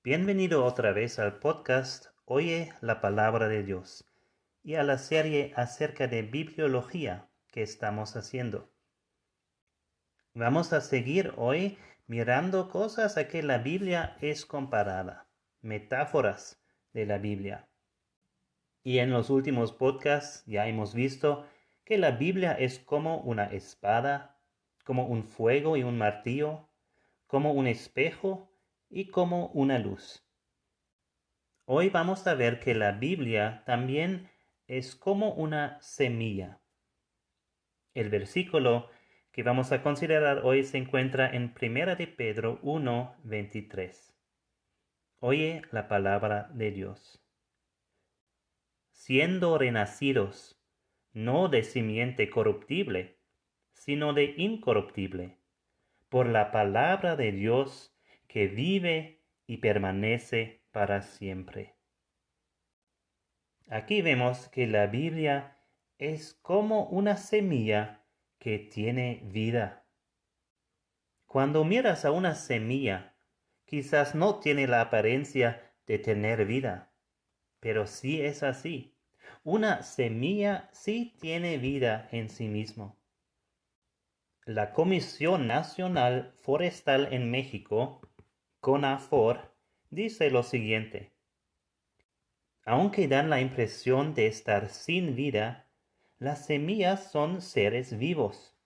Bienvenido otra vez al podcast Oye la Palabra de Dios y a la serie acerca de bibliología que estamos haciendo. Vamos a seguir hoy mirando cosas a que la Biblia es comparada, metáforas de la Biblia. Y en los últimos podcasts ya hemos visto que la Biblia es como una espada, como un fuego y un martillo, como un espejo y como una luz. Hoy vamos a ver que la Biblia también es como una semilla. El versículo que vamos a considerar hoy se encuentra en 1 de Pedro 1:23. Oye la palabra de Dios. Siendo renacidos, no de simiente corruptible, sino de incorruptible, por la palabra de Dios que vive y permanece para siempre. Aquí vemos que la Biblia es como una semilla que tiene vida. Cuando miras a una semilla, quizás no tiene la apariencia de tener vida, pero sí es así. Una semilla sí tiene vida en sí mismo. La Comisión Nacional Forestal en México, CONAFOR, dice lo siguiente: aunque dan la impresión de estar sin vida, las semillas son seres vivos.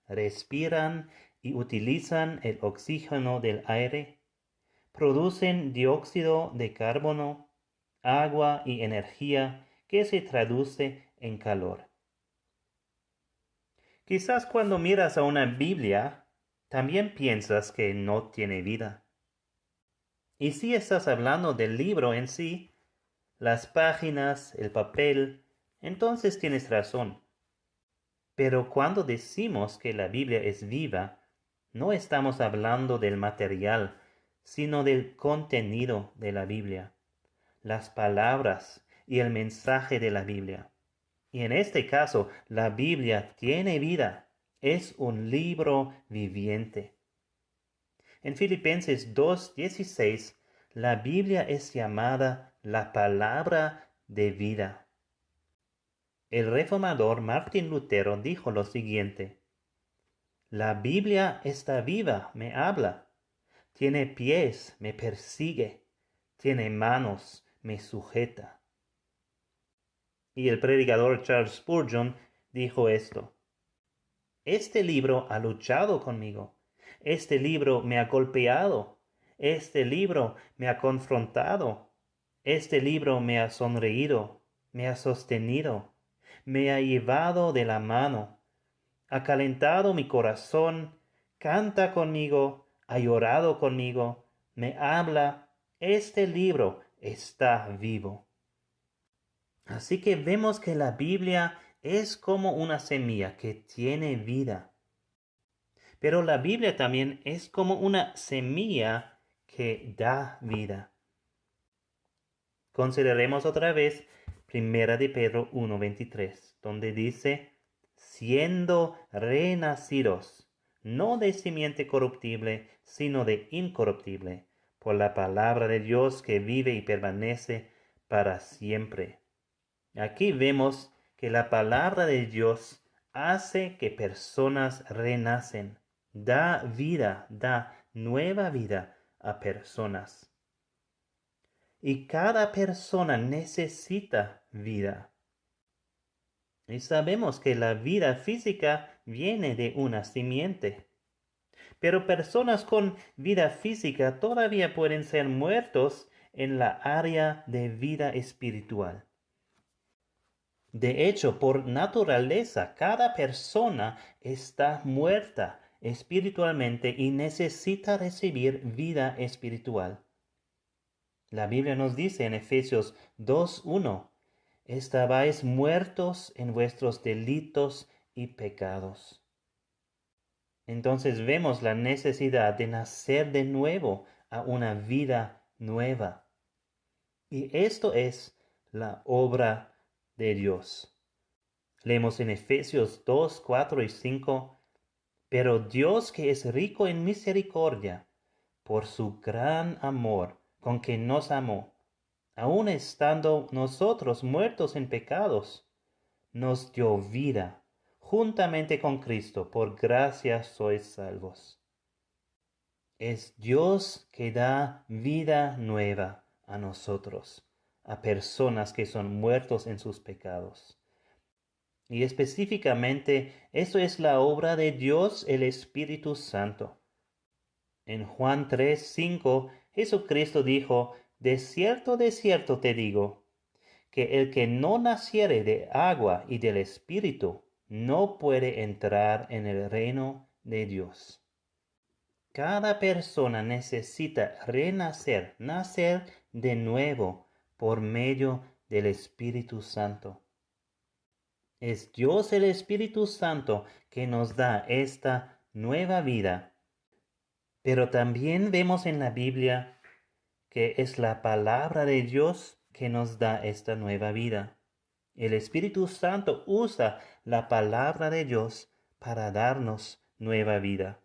Respiran y utilizan el oxígeno del aire, producen dióxido de carbono, agua y energía que se traduce en calor. Quizás cuando miras a una Biblia, también piensas que no tiene vida. Y si estás hablando del libro en sí, las páginas, el papel, entonces tienes razón. Pero cuando decimos que la Biblia es viva, no estamos hablando del material, sino del contenido de la Biblia, las palabras y el mensaje de la Biblia. Y en este caso, la Biblia tiene vida, es un libro viviente. En Filipenses 2:16, la Biblia es llamada la palabra de vida. El reformador Martín Lutero dijo lo siguiente: la Biblia está viva, me habla. Tiene pies, me persigue. Tiene manos, me sujeta. Y el predicador Charles Spurgeon dijo esto: este libro ha luchado conmigo. Este libro me ha golpeado. Este libro me ha confrontado. Este libro me ha sonreído, me ha sostenido, me ha llevado de la mano, ha calentado mi corazón, canta conmigo, ha llorado conmigo, me habla. Este libro está vivo. Así que vemos que la Biblia es como una semilla que tiene vida. Pero la Biblia también es como una semilla que da vida. Consideremos otra vez 1 de Pedro 1:23, donde dice: siendo renacidos, no de simiente corruptible, sino de incorruptible, por la palabra de Dios que vive y permanece para siempre. Aquí vemos que la palabra de Dios hace que personas renacen, da vida, da nueva vida a personas. Y cada persona necesita vida. Y sabemos que la vida física viene de una simiente. Pero personas con vida física todavía pueden ser muertos en la área de vida espiritual. De hecho, por naturaleza, cada persona está muerta espiritualmente y necesita recibir vida espiritual. La Biblia nos dice en Efesios 2:1, estabais muertos en vuestros delitos y pecados. Entonces vemos la necesidad de nacer de nuevo a una vida nueva. Y esto es la obra de Dios. Leemos en Efesios 2:4 y 5, pero Dios, que es rico en misericordia, por su gran amor con que nos amó, aun estando nosotros muertos en pecados, nos dio vida juntamente con Cristo. Por gracia sois salvos. Es Dios que da vida nueva a nosotros, a personas que son muertos en sus pecados. Y específicamente, esto es la obra de Dios, el Espíritu Santo. En Juan 3:5, Jesucristo dijo: de cierto te digo, que el que no naciere de agua y del Espíritu, no puede entrar en el reino de Dios. Cada persona necesita renacer, nacer de nuevo por medio del Espíritu Santo. Es Dios el Espíritu Santo que nos da esta nueva vida. Pero también vemos en la Biblia que es la palabra de Dios que nos da esta nueva vida. El Espíritu Santo usa la palabra de Dios para darnos nueva vida.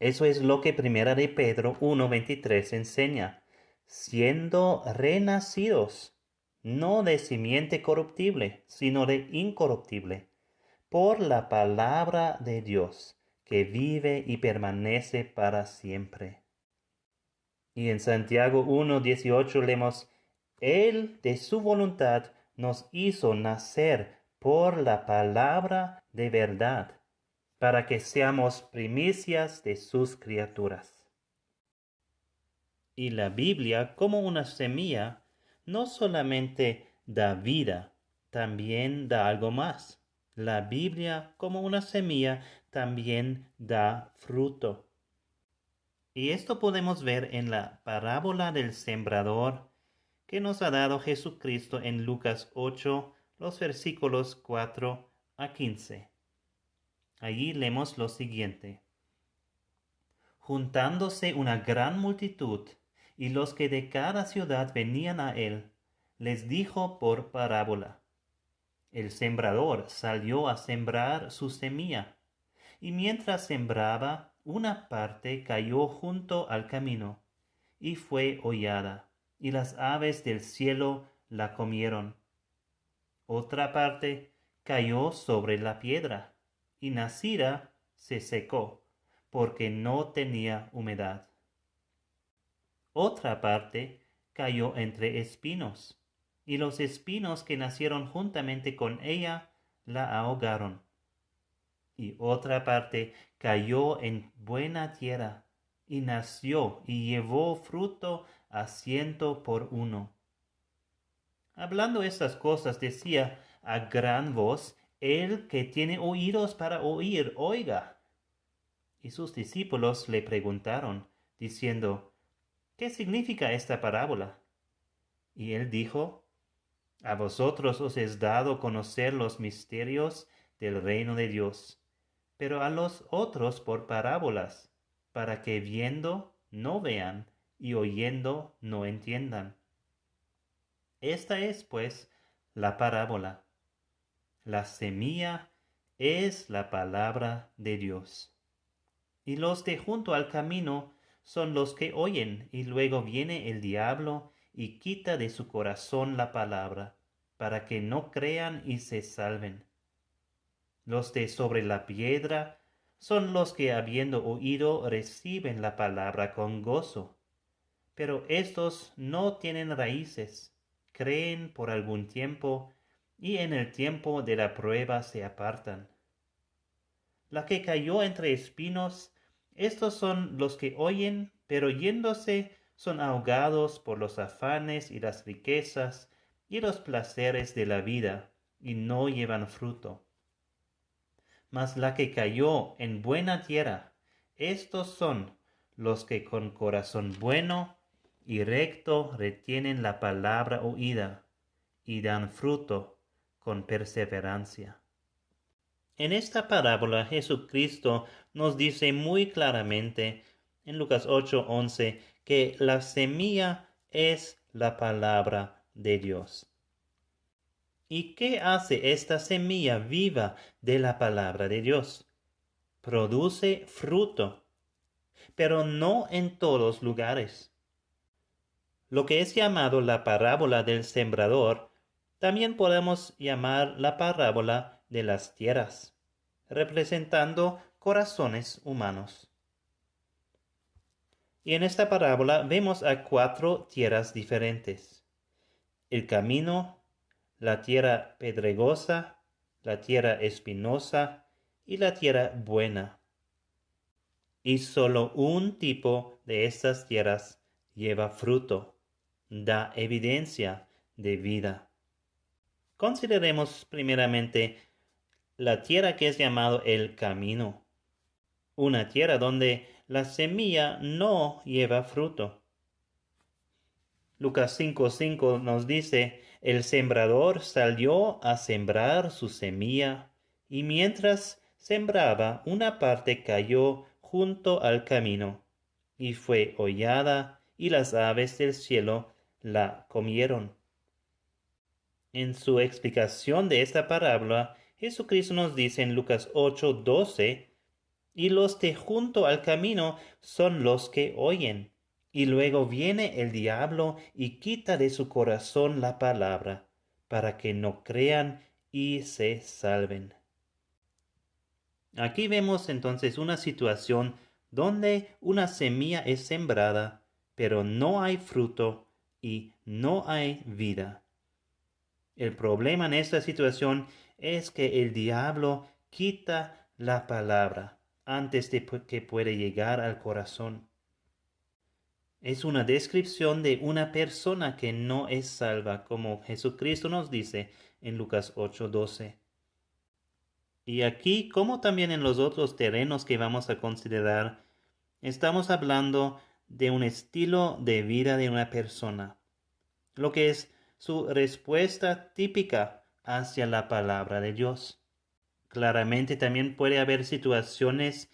Eso es lo que Primera de Pedro 1:23 enseña. Siendo renacidos, no de simiente corruptible, sino de incorruptible, por la palabra de Dios, que vive y permanece para siempre. Y en Santiago 1:18 leemos: Él de su voluntad nos hizo nacer por la palabra de verdad, para que seamos primicias de sus criaturas. Y la Biblia, como una semilla, no solamente da vida, también da algo más. La Biblia, como una semilla, también da fruto. Y esto podemos ver en la parábola del sembrador que nos ha dado Jesucristo en Lucas 8, los versículos 4 a 15. Allí leemos lo siguiente: Juntándose una gran multitud, y los que de cada ciudad venían a él, les dijo por parábola: El sembrador salió a sembrar su semilla, y mientras sembraba, una parte cayó junto al camino, y fue hollada, y las aves del cielo la comieron. Otra parte cayó sobre la piedra, y nacida se secó, porque no tenía humedad. Otra parte cayó entre espinos, y los espinos que nacieron juntamente con ella la ahogaron. Y otra parte cayó en buena tierra, y nació y llevó fruto a 100 por 1. Hablando estas cosas, decía a gran voz: El que tiene oídos para oír, oiga. Y sus discípulos le preguntaron, diciendo: ¿Qué significa esta parábola? Y él dijo: A vosotros os es dado conocer los misterios del reino de Dios, pero a los otros por parábolas, para que viendo no vean y oyendo no entiendan. Esta es, pues, la parábola. La semilla es la palabra de Dios. Y los de junto al camino son los que oyen, y luego viene el diablo y quita de su corazón la palabra, para que no crean y se salven. Los de sobre la piedra son los que, habiendo oído, reciben la palabra con gozo. Pero estos no tienen raíces, creen por algún tiempo, y en el tiempo de la prueba se apartan. La que cayó entre espinos, estos son los que oyen, pero yéndose son ahogados por los afanes y las riquezas y los placeres de la vida, y no llevan fruto. Mas la que cayó en buena tierra, estos son los que con corazón bueno y recto retienen la palabra oída, y dan fruto con perseverancia. En esta parábola Jesucristo nos dice muy claramente en Lucas 8:11 que la semilla es la palabra de Dios. ¿Y qué hace esta semilla viva de la palabra de Dios? Produce fruto, pero no en todos lugares. Lo que es llamado la parábola del sembrador, también podemos llamar la parábola de las tierras, representando corazones humanos. Y en esta parábola vemos a 4 tierras diferentes: el camino, la tierra pedregosa, la tierra espinosa y la tierra buena. Y solo un tipo de estas tierras lleva fruto, da evidencia de vida. Consideremos primeramente la tierra que es llamado el camino, una tierra donde la semilla no lleva fruto. Lucas 5:5 nos dice: el sembrador salió a sembrar su semilla, y mientras sembraba, una parte cayó junto al camino, y fue hollada, y las aves del cielo la comieron. En su explicación de esta parábola, Jesucristo nos dice en Lucas 8:12: y los de junto al camino son los que oyen, y luego viene el diablo y quita de su corazón la palabra, para que no crean y se salven. Aquí vemos entonces una situación donde una semilla es sembrada, pero no hay fruto y no hay vida. El problema en esta situación es que el diablo quita la palabra antes de que pueda llegar al corazón. Es una descripción de una persona que no es salva, como Jesucristo nos dice en Lucas 8:12. Y aquí, como también en los otros terrenos que vamos a considerar, estamos hablando de un estilo de vida de una persona, lo que es su respuesta típica hacia la palabra de Dios. Claramente también puede haber situaciones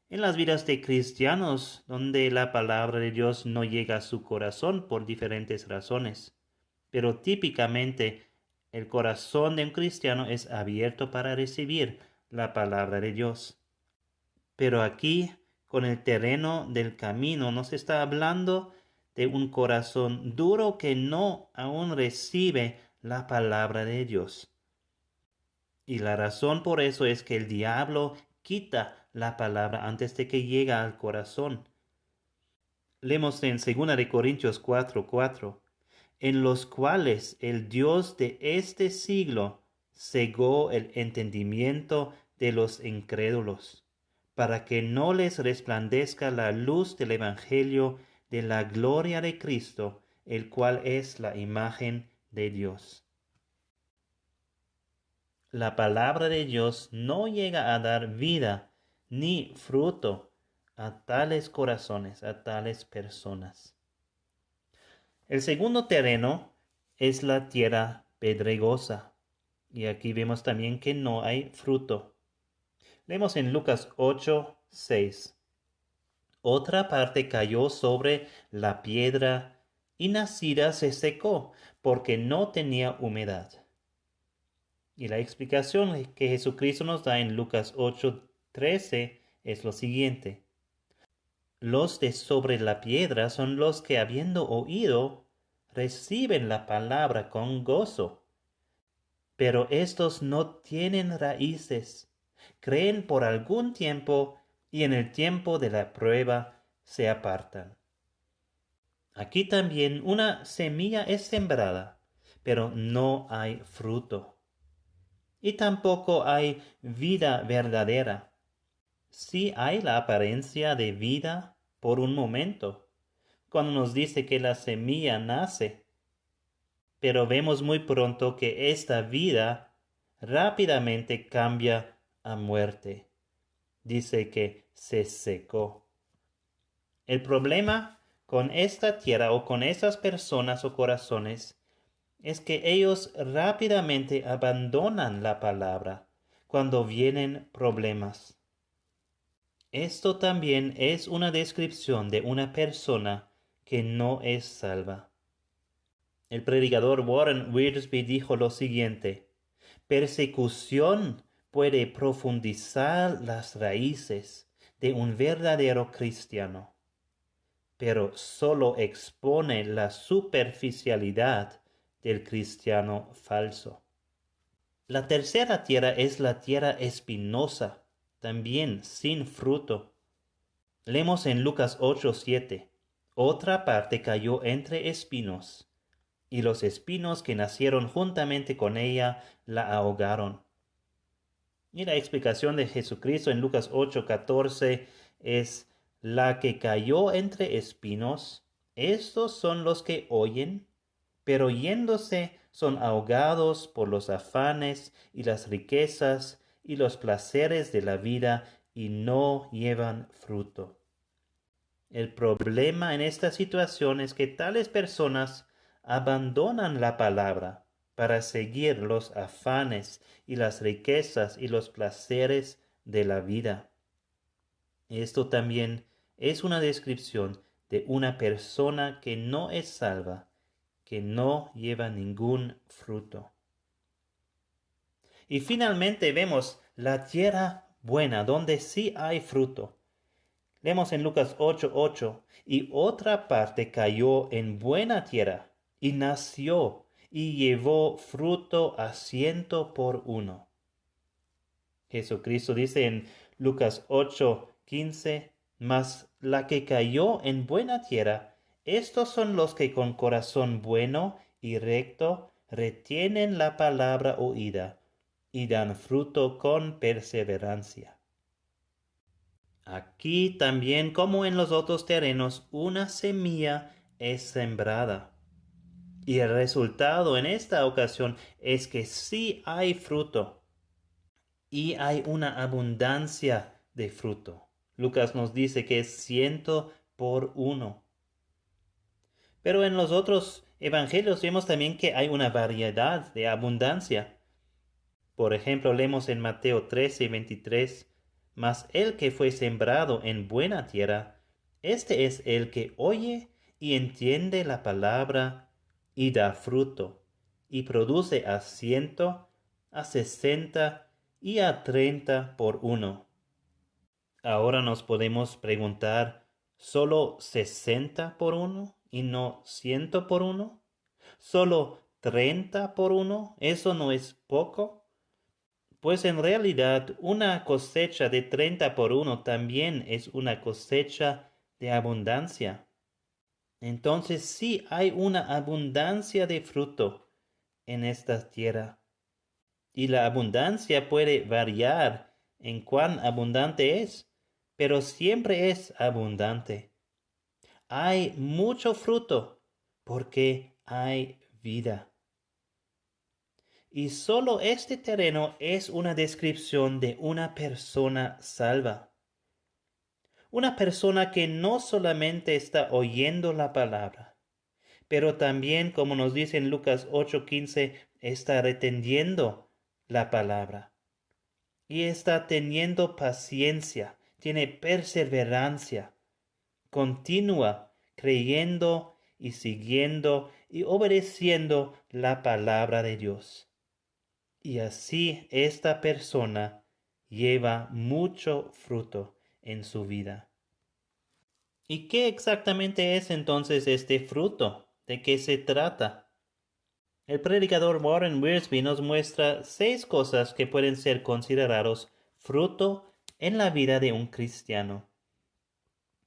en las vidas de cristianos donde la palabra de Dios no llega a su corazón por diferentes razones. Pero típicamente el corazón de un cristiano es abierto para recibir la palabra de Dios. Pero aquí, con el terreno del camino, nos está hablando de un corazón duro que no aún recibe la palabra de Dios. Y la razón por eso es que el diablo quita la palabra antes de que llegue al corazón. Leemos en 2 de Corintios 4:4, en los cuales el Dios de este siglo cegó el entendimiento de los incrédulos, para que no les resplandezca la luz del Evangelio de la gloria de Cristo, el cual es la imagen de Dios. La palabra de Dios no llega a dar vida ni fruto a tales corazones, a tales personas. El segundo terreno es la tierra pedregosa. Y aquí vemos también que no hay fruto. Leemos en Lucas 8:6. Otra parte cayó sobre la piedra y nacida se secó porque no tenía humedad. Y la explicación que Jesucristo nos da en Lucas 8:13 es lo siguiente: los de sobre la piedra son los que, habiendo oído, reciben la palabra con gozo. Pero estos no tienen raíces, creen por algún tiempo y en el tiempo de la prueba se apartan. Aquí también una semilla es sembrada, pero no hay fruto. Y tampoco hay vida verdadera. Sí hay la apariencia de vida por un momento, cuando nos dice que la semilla nace, pero vemos muy pronto que esta vida rápidamente cambia a muerte. Dice que se secó. El problema con esta tierra o con esas personas o corazones es que ellos rápidamente abandonan la palabra cuando vienen problemas. Esto también es una descripción de una persona que no es salva. El predicador Warren Wiersbe dijo lo siguiente: persecución puede profundizar las raíces de un verdadero cristiano. pero solo expone la superficialidad del cristiano falso. La tercera tierra es la tierra espinosa, también sin fruto. Leemos en Lucas 8:7. Otra parte cayó entre espinos, y los espinos que nacieron juntamente con ella la ahogaron. Y la explicación de Jesucristo en Lucas 8:14 es: la que cayó entre espinos, estos son los que oyen, pero yéndose son ahogados por los afanes y las riquezas y los placeres de la vida y no llevan fruto. El problema en esta situación es que tales personas abandonan la palabra para seguir los afanes y las riquezas y los placeres de la vida. Esto también es una descripción de una persona que no es salva, que no lleva ningún fruto. Y finalmente vemos la tierra buena, donde sí hay fruto. Leemos en Lucas 8:8, y otra parte cayó en buena tierra, y nació, y llevó fruto a 100 por 1. Jesucristo dice en Lucas 8:15, mas la que cayó en buena tierra, estos son los que con corazón bueno y recto retienen la palabra oída, y dan fruto con perseverancia. Aquí también, como en los otros terrenos, una semilla es sembrada. Y el resultado en esta ocasión es que sí hay fruto y hay una abundancia de fruto. Lucas nos dice que es 100 por 1. Pero en los otros evangelios vemos también que hay una variedad de abundancia. Por ejemplo, leemos en Mateo 13:23, mas el que fue sembrado en buena tierra, este es el que oye y entiende la palabra y da fruto, y produce a 100, a 60 y a 30 por 1. Ahora nos podemos preguntar, ¿solo 60 por 1 y no 100 por 1? ¿Solo 30 por 1? ¿Eso no es poco? Pues en realidad una cosecha de 30 por 1 también es una cosecha de abundancia. Entonces sí hay una abundancia de fruto en esta tierra. Y la abundancia puede variar en cuán abundante es, pero siempre es abundante. Hay mucho fruto porque hay vida. Y solo este terreno es una descripción de una persona salva. Una persona que no solamente está oyendo la palabra, pero también, como nos dice en Lucas 8:15, está reteniendo la palabra. Y está teniendo paciencia, tiene perseverancia, continúa creyendo y siguiendo y obedeciendo la palabra de Dios. Y así esta persona lleva mucho fruto en su vida. ¿Y qué exactamente es entonces este fruto? ¿De qué se trata? El predicador Warren Wiersbe nos muestra 6 cosas que pueden ser considerados fruto en la vida de un cristiano.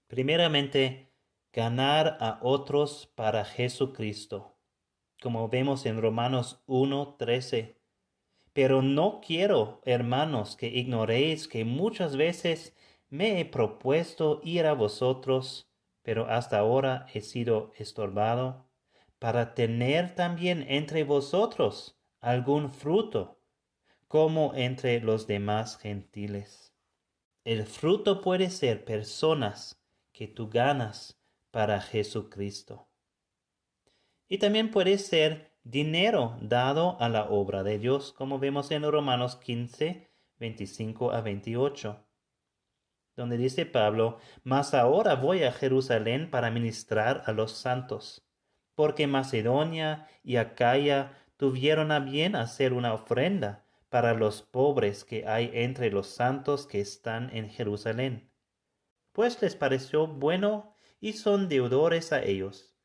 Primeramente, ganar a otros para Jesucristo, como vemos en Romanos 1:13. Pero no quiero, hermanos, que ignoréis que muchas veces me he propuesto ir a vosotros, pero hasta ahora he sido estorbado, para tener también entre vosotros algún fruto, como entre los demás gentiles. El fruto puede ser personas que tú ganas para Jesucristo. Y también puede ser dinero dado a la obra de Dios, como vemos en Romanos 15:25-28, donde dice Pablo: mas ahora voy a Jerusalén para ministrar a los santos, porque Macedonia y Acaya tuvieron a bien hacer una ofrenda para los pobres que hay entre los santos que están en Jerusalén. Pues les pareció bueno y son deudores a ellos,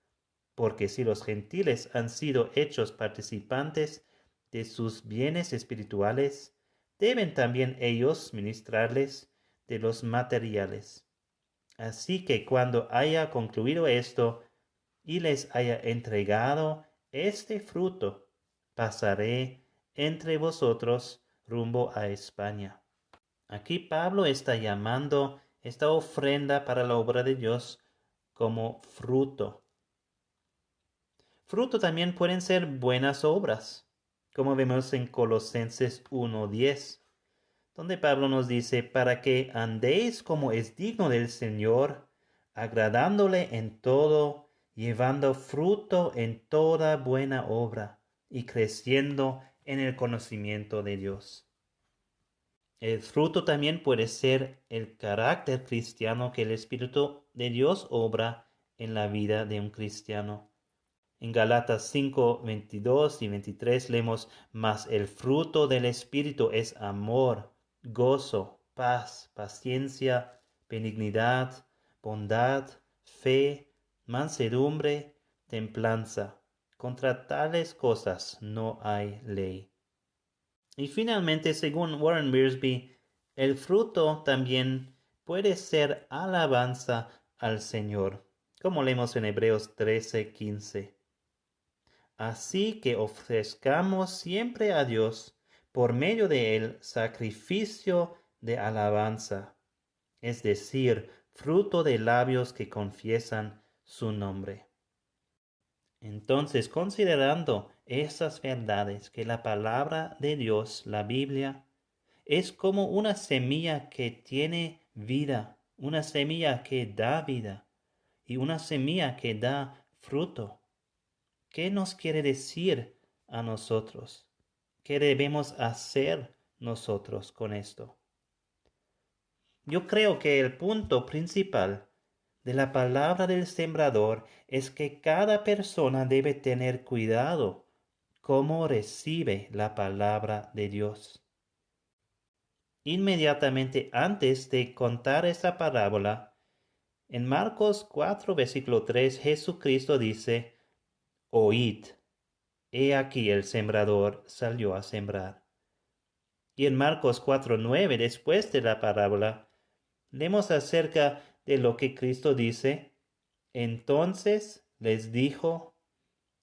porque si los gentiles han sido hechos participantes de sus bienes espirituales, deben también ellos ministrarles de los materiales. Así que cuando haya concluido esto y les haya entregado este fruto, pasaré entre vosotros rumbo a España. Aquí Pablo está llamando esta ofrenda para la obra de Dios como fruto. Fruto también pueden ser buenas obras, como vemos en Colosenses 1:10, donde Pablo nos dice, para que andéis como es digno del Señor, agradándole en todo, llevando fruto en toda buena obra y creciendo en el conocimiento de Dios. El fruto también puede ser el carácter cristiano que el Espíritu de Dios obra en la vida de un cristiano. En Galatas 5, 22 y 23 leemos, mas el fruto del Espíritu es amor, gozo, paz, paciencia, benignidad, bondad, fe, mansedumbre, templanza. Contra tales cosas no hay ley. Y finalmente, según Warren Wiersbe, el fruto también puede ser alabanza al Señor, como leemos en Hebreos 13:15. Así que ofrezcamos siempre a Dios, por medio de él, sacrificio de alabanza, es decir, fruto de labios que confiesan su nombre. Entonces, considerando esas verdades, que la palabra de Dios, la Biblia, es como una semilla que tiene vida, una semilla que da vida y una semilla que da fruto. ¿Qué nos quiere decir a nosotros? ¿Qué debemos hacer nosotros con esto? Yo creo que el punto principal de la palabra del sembrador es que cada persona debe tener cuidado cómo recibe la palabra de Dios. Inmediatamente antes de contar esta parábola, en Marcos 4, versículo 3, Jesucristo dice, oíd. He aquí el sembrador salió a sembrar. Y en Marcos 4:9, después de la parábola, leemos acerca de lo que Cristo dice. Entonces les dijo,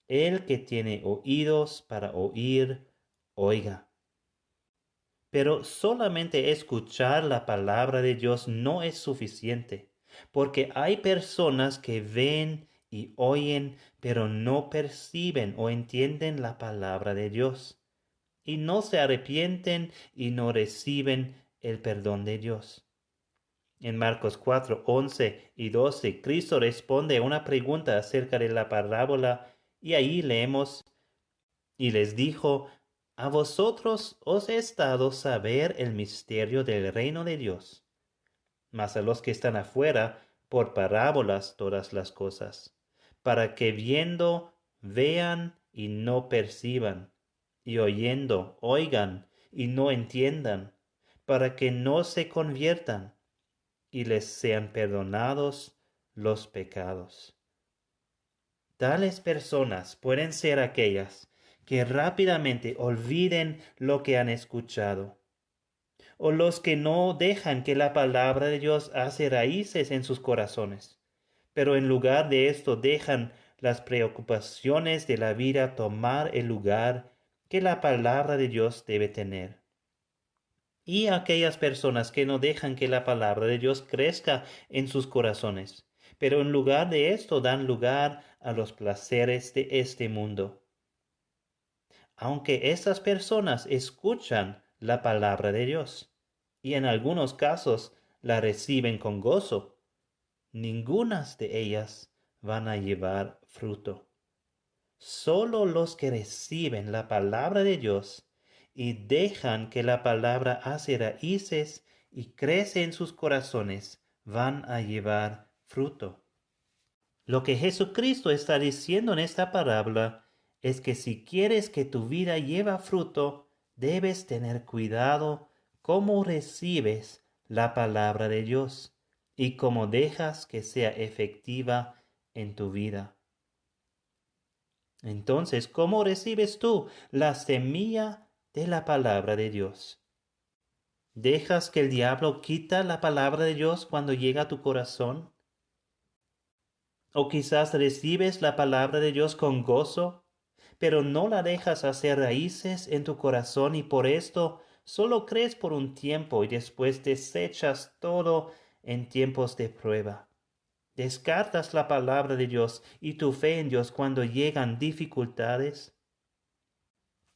el que tiene oídos para oír, oiga. Pero solamente escuchar la palabra de Dios no es suficiente, porque hay personas que ven y oyen, pero no perciben o entienden la palabra de Dios, y no se arrepienten y no reciben el perdón de Dios. En Marcos 4, 11 y 12, Cristo responde a una pregunta acerca de la parábola, y ahí leemos, y les dijo, a vosotros os he dado saber el misterio del reino de Dios, mas a los que están afuera, por parábolas todas las cosas, para que viendo, vean y no perciban, y oyendo, oigan y no entiendan, para que no se conviertan y les sean perdonados los pecados. Tales personas pueden ser aquellas que rápidamente olviden lo que han escuchado, o los que no dejan que la palabra de Dios hace raíces en sus corazones, pero en lugar de esto dejan las preocupaciones de la vida tomar el lugar que la palabra de Dios debe tener. Y aquellas personas que no dejan que la palabra de Dios crezca en sus corazones, pero en lugar de esto dan lugar a los placeres de este mundo. Aunque estas personas escuchan la palabra de Dios y en algunos casos la reciben con gozo, ninguna de ellas van a llevar fruto. Solo los que reciben la palabra de Dios y dejan que la palabra hace raíces y crece en sus corazones van a llevar fruto. Lo que Jesucristo está diciendo en esta parábola es que si quieres que tu vida lleve fruto, debes tener cuidado cómo recibes la palabra de Dios y cómo dejas que sea efectiva en tu vida. Entonces, ¿cómo recibes tú la semilla de la palabra de Dios? ¿Dejas que el diablo quita la palabra de Dios cuando llega a tu corazón? ¿O quizás recibes la palabra de Dios con gozo, pero no la dejas hacer raíces en tu corazón y por esto solo crees por un tiempo y después desechas todo en tiempos de prueba? ¿Descartas la palabra de Dios y tu fe en Dios cuando llegan dificultades?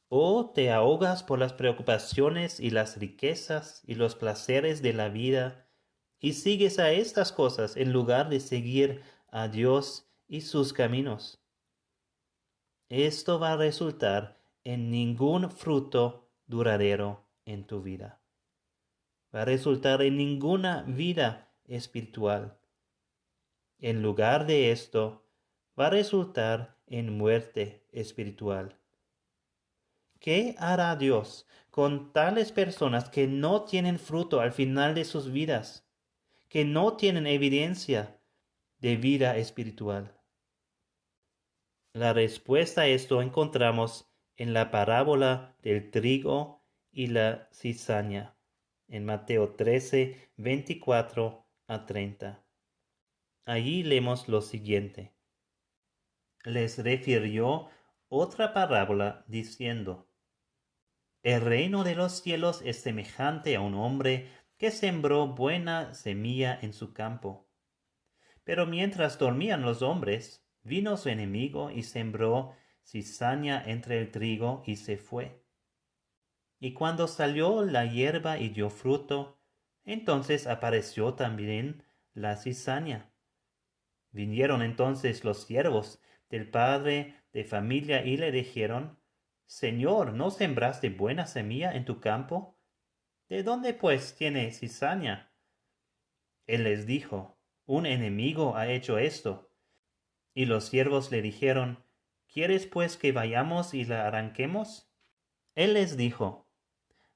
¿O te ahogas por las preocupaciones y las riquezas y los placeres de la vida y sigues a estas cosas en lugar de seguir a Dios y sus caminos? Esto va a resultar en ningún fruto duradero en tu vida. Va a resultar en ninguna vida espiritual. En lugar de esto, va a resultar en muerte espiritual. ¿Qué hará Dios con tales personas que no tienen fruto al final de sus vidas, que no tienen evidencia de vida espiritual? La respuesta a esto encontramos en la parábola del trigo y la cizaña, en Mateo 13, 24 a 30. Allí leemos lo siguiente. Les refirió otra parábola diciendo: El reino de los cielos es semejante a un hombre que sembró buena semilla en su campo. Pero mientras dormían los hombres, vino su enemigo y sembró cizaña entre el trigo y se fue. Y cuando salió la hierba y dio fruto, entonces apareció también la cizaña. Vinieron entonces los siervos del padre de familia y le dijeron: Señor, ¿no sembraste buena semilla en tu campo? ¿De dónde pues tiene cizaña? Él les dijo: Un enemigo ha hecho esto. Y los siervos le dijeron: ¿Quieres pues que vayamos y la arranquemos? Él les dijo: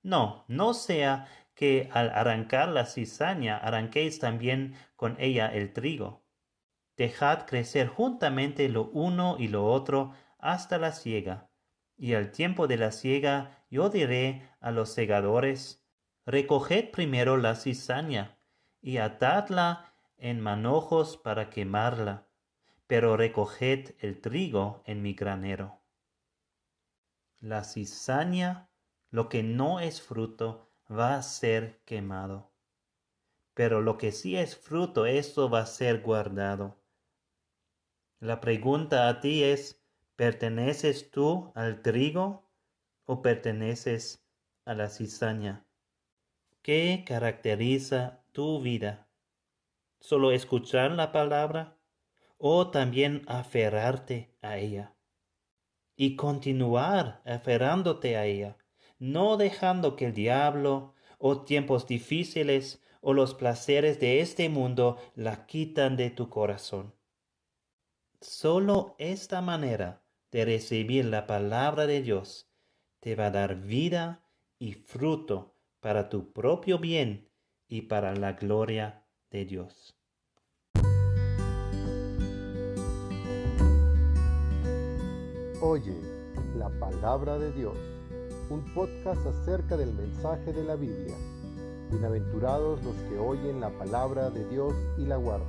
No, no sea que al arrancar la cizaña arranquéis también con ella el trigo. Dejad crecer juntamente lo uno y lo otro hasta la siega. Y al tiempo de la siega yo diré a los segadores: Recoged primero la cizaña y atadla en manojos para quemarla, pero recoged el trigo en mi granero. La cizaña, lo que no es fruto, va a ser quemado. Pero lo que sí es fruto, esto va a ser guardado. La pregunta a ti es: ¿perteneces tú al trigo o perteneces a la cizaña? ¿Qué caracteriza tu vida? ¿Solo escuchar la palabra o también aferrarte a ella? Y continuar aferrándote a ella, no dejando que el diablo o tiempos difíciles o los placeres de este mundo la quitan de tu corazón. Solo esta manera de recibir la palabra de Dios te va a dar vida y fruto para tu propio bien y para la gloria de Dios. Oye, la palabra de Dios, un podcast acerca del mensaje de la Biblia. Bienaventurados los que oyen la palabra de Dios y la guardan.